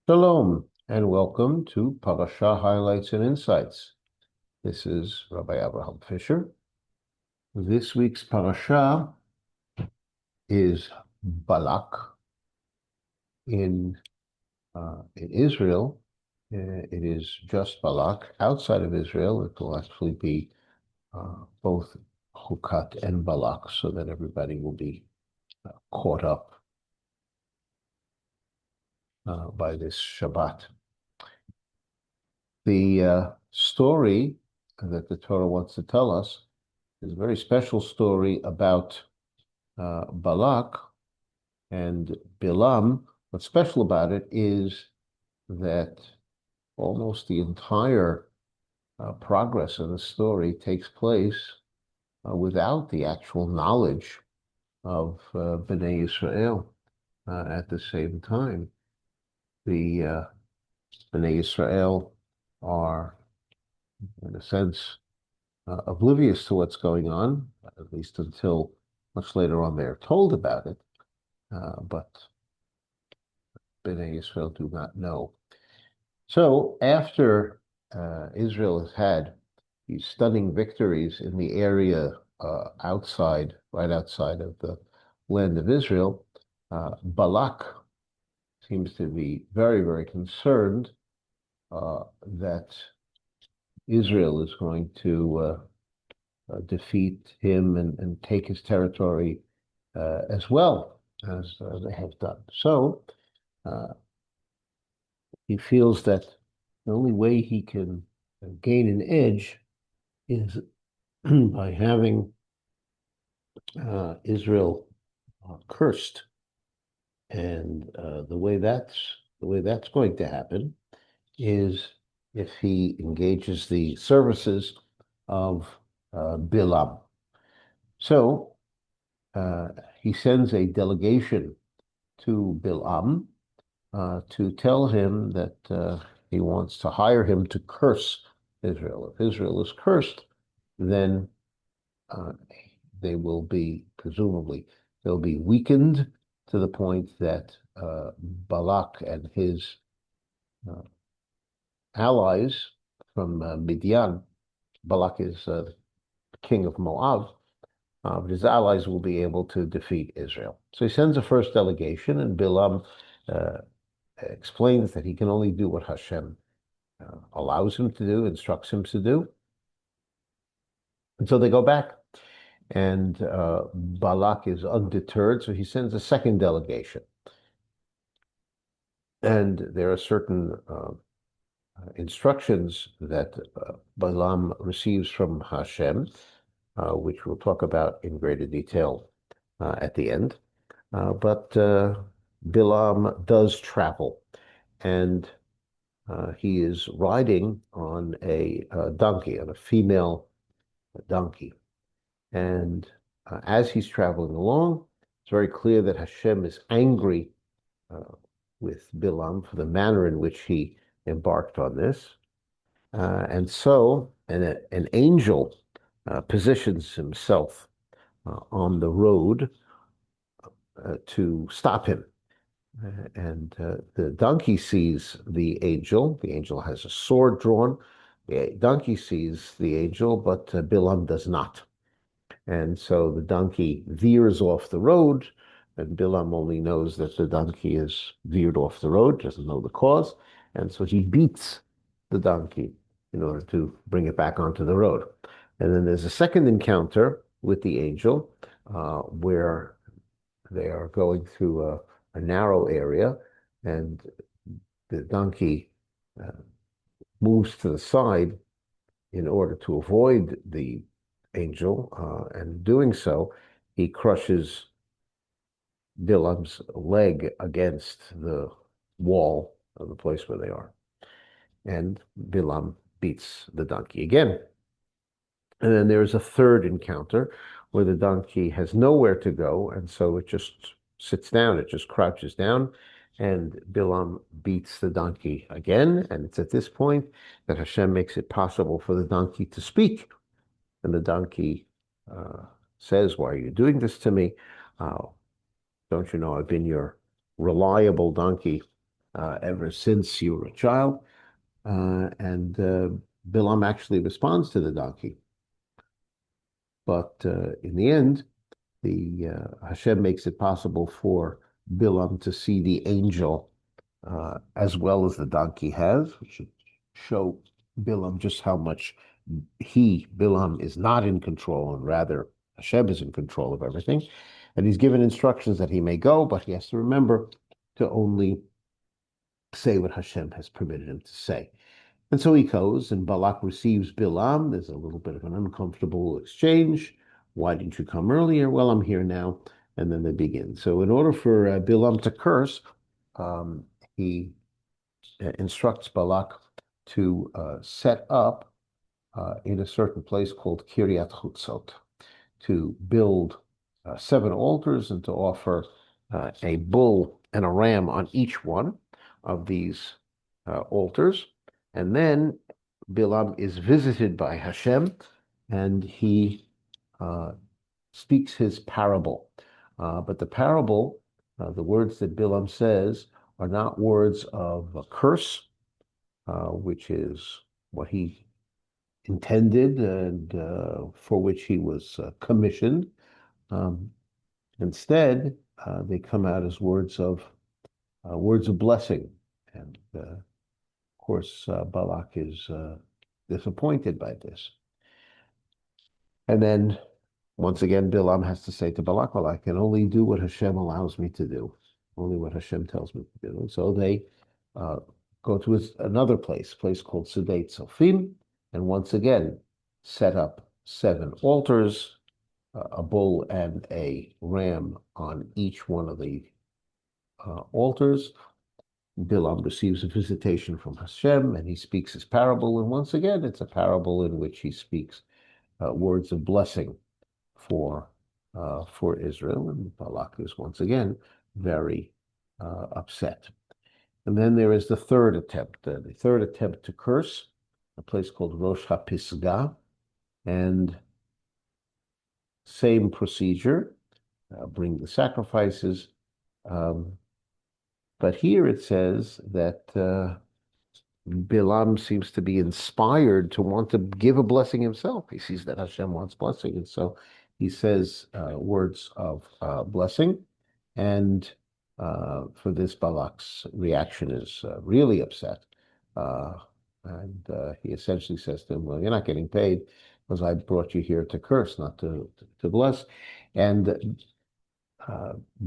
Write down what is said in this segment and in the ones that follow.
Shalom and welcome to Parsha Highlights and Insights. This is Rabbi Fischer. This week's Parsha is Balak in Israel. It is just Balak. Outside of Israel, it will actually be both Hukat and Balak, so that everybody will be caught up by this Shabbat. The story that the Torah wants to tell us is a very special story about Balak and Bilam. What's special about it is that almost the entire progress of the story takes place without the actual knowledge of Bnei Israel at the same time. The Bnei Israel are, in a sense, oblivious to what's going on, at least until much later on they're told about it, but Bnei Israel do not know. So after Israel has had these stunning victories in the area right outside of the land of Israel, Balak seems to be very, very concerned that Israel is going to defeat him and take his territory as well as they have done. So he feels that the only way he can gain an edge is by having Israel cursed, and the way that's going to happen is if he engages the services of Bilam. So he sends a delegation to Bilam to tell him that he wants to hire him to curse Israel. If Israel is cursed, then they will be, presumably, they'll be weakened to the point that Balak and his allies from Midian, Balak is king of Moab, but his allies will be able to defeat Israel. So he sends a first delegation, and Bilam explains that he can only do what Hashem allows him to do, instructs him to do. And so they go back, and Balak is undeterred, so he sends a second delegation. And there are certain instructions that Balaam receives from Hashem, which we'll talk about in greater detail at the end. But Bilam does travel, and he is riding on a donkey, on a female donkey. And as he's traveling along, it's very clear that Hashem is angry with Bilam for the manner in which he embarked on this. And so an angel positions himself on the road to stop him. And the donkey sees the angel. The angel has a sword drawn. The donkey sees the angel, but Bilam does not. And so the donkey veers off the road, and Bilam only knows that the donkey is veered off the road, doesn't know the cause. And so he beats the donkey in order to bring it back onto the road. And then there's a second encounter with the angel where they are going through a narrow area, and the donkey moves to the side in order to avoid the angel, and doing so, he crushes Bilam's leg against the wall of the place where they are. And Bilam beats the donkey again. And then there's a third encounter where the donkey has nowhere to go, and so it just sits down, it just crouches down, and Bilam beats the donkey again. And it's at this point that Hashem makes it possible for the donkey to speak. And the donkey says, "Why are you doing this to me? Don't you know I've been your reliable donkey ever since you were a child. And Bilam actually responds to the donkey. But in the end, the Hashem makes it possible for Bilam to see the angel as well as the donkey has, which should show Bilam just how much Bilam, is not in control, and rather Hashem is in control of everything. And he's given instructions that he may go, but he has to remember to only say what Hashem has permitted him to say. And so he goes, and Balak receives Bilam. There's a little bit of an uncomfortable exchange. Why didn't you come earlier? Well, I'm here now. And then they begin. So in order for Bilam to curse, he instructs Balak to set up in a certain place called Kiryat Chutzot, to build 7 altars and to offer a bull and a ram on each one of these altars. And then Bilam is visited by Hashem, and he speaks his parable. But the parable, the words that Bilam says, are not words of a curse, which is what he intended and for which he was commissioned. Instead, they come out as words of blessing, and of course, Balak is disappointed by this. And then, once again, Bilam has to say to Balak, well, I can only do what Hashem allows me to do, only what Hashem tells me to do. And so they go to another place called Sudei Tzofim, and once again set up 7 altars, a bull and a ram on each one of the altars. Bilam receives a visitation from Hashem, and he speaks his parable. And once again, it's a parable in which he speaks words of blessing for Israel. And Balak is once again very upset. And then there is the third attempt to curse, a place called Rosh HaPisgah, and same procedure, bring the sacrifices. But here it says that Bilam seems to be inspired to want to give a blessing himself. He sees that Hashem wants blessing, and so he says words of blessing. And for this, Balak's reaction is really upset. And he essentially says to him, well, you're not getting paid because I brought you here to curse, not to bless. And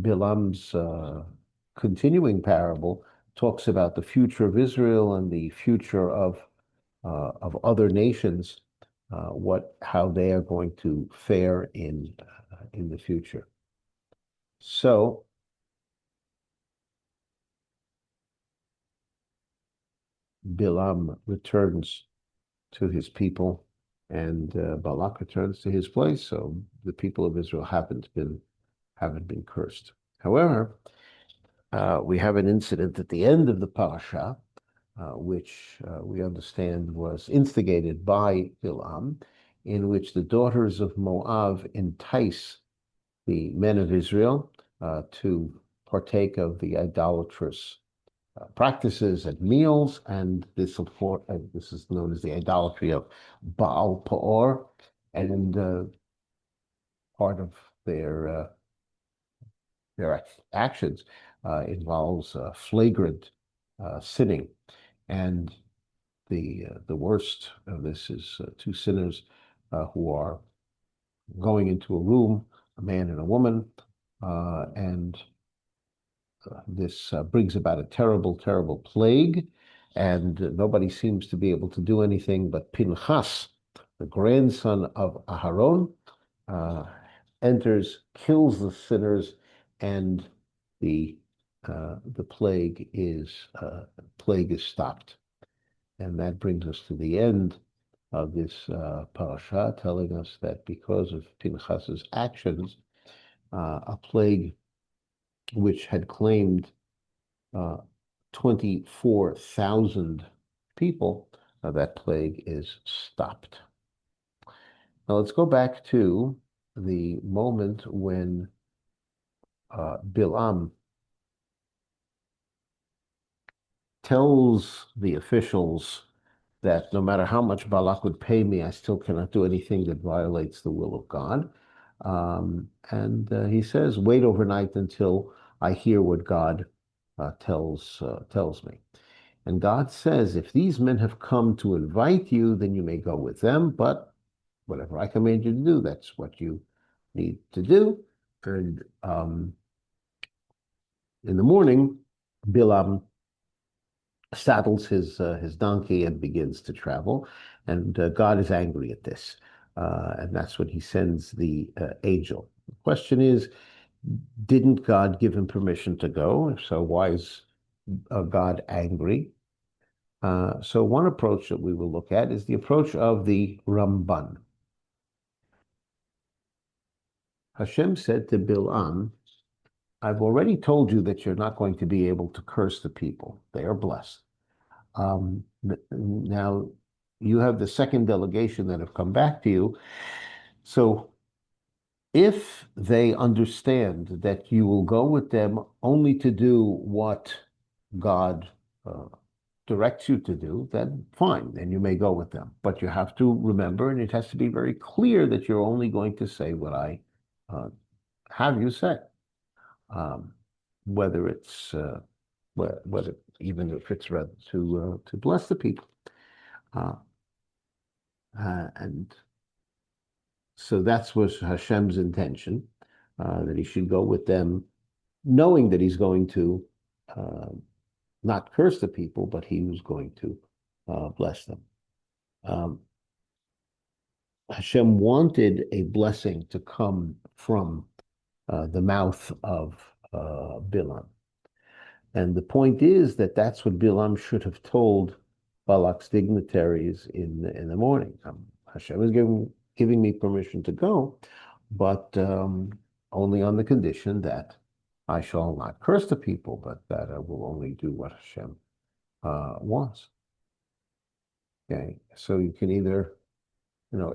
Bilam's continuing parable talks about the future of Israel and the future of other nations, how they are going to fare in the future. So Bilam returns to his people, and Balak returns to his place. So the people of Israel haven't been cursed. However, we have an incident at the end of the Parsha, which we understand was instigated by Bilam, in which the daughters of Moab entice the men of Israel to partake of the idolatrous practices at meals, and this is known as the idolatry of Baal Peor, and part of their actions involves flagrant sinning, and the worst of this is 2 sinners who are going into a room, a man and a woman, and this brings about a terrible, terrible plague, and nobody seems to be able to do anything. But Pinchas, the grandson of Aharon, enters, kills the sinners, and the plague is stopped. And that brings us to the end of this parasha, telling us that because of Pinchas's actions, a plague which had claimed 24,000 people, that plague is stopped. Now let's go back to the moment when Bilam tells the officials that no matter how much Balak would pay me, I still cannot do anything that violates the will of God. And he says, wait overnight until I hear what God tells me. And God says, if these men have come to invite you, then you may go with them. But whatever I command you to do, that's what you need to do. And in the morning, Bilam saddles his donkey and begins to travel. And God is angry at this. And that's when he sends the angel. The question is, didn't God give him permission to go? So why is God angry? So one approach that we will look at is the approach of the Ramban. Hashem said to Bilam, I've already told you that you're not going to be able to curse the people. They are blessed. Now, you have the second delegation that have come back to you. So if they understand that you will go with them only to do what God directs you to do, then fine, then you may go with them. But you have to remember, and it has to be very clear that you're only going to say what I have you say. Whether it's whether even if it's rather to bless the people, and so that's was Hashem's intention, that he should go with them, knowing that he's going to not curse the people, but he was going to bless them. Hashem wanted a blessing to come from the mouth of Bilam. And the point is that that's what Bilam should have told Balak's dignitaries in the morning. Hashem is giving me permission to go, but only on the condition that I shall not curse the people, but that I will only do what Hashem wants. Okay, so you can either,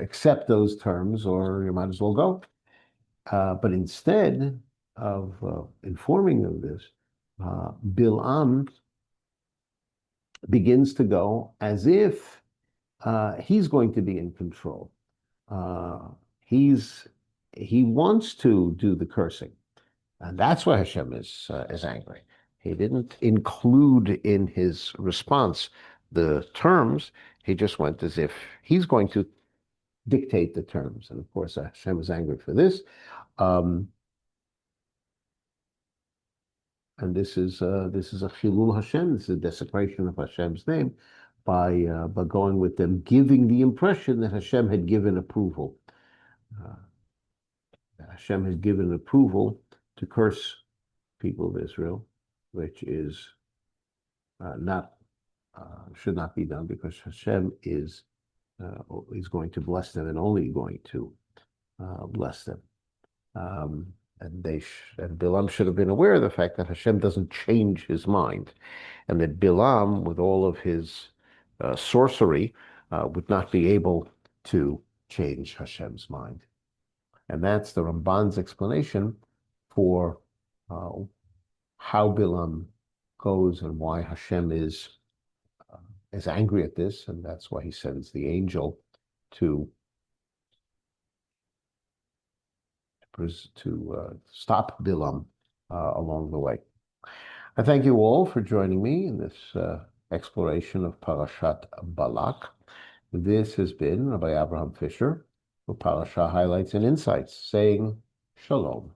accept those terms, or you might as well go. But instead of informing them this, Bilam begins to go as if he's going to be in control. He wants to do the cursing, and that's why Hashem is angry. He didn't include in his response the terms. He just went as if he's going to dictate the terms, and of course Hashem is angry for this. And this is a Chilul Hashem. This is a desecration of Hashem's name by going with them, giving the impression that Hashem had given approval. Hashem has given approval to curse people of Israel, which is should not be done, because Hashem is going to bless them and only going to bless them. And Bilam should have been aware of the fact that Hashem doesn't change his mind, and that Bilam, with all of his sorcery, would not be able to change Hashem's mind. And that's the Ramban's explanation for how Bilam goes and why Hashem is angry at this, and that's why he sends the angel to stop Bilam along the way. I thank you all for joining me in this exploration of Parashat Balak. This has been Rabbi Abraham Fischer for Parsha Highlights and Insights, saying Shalom.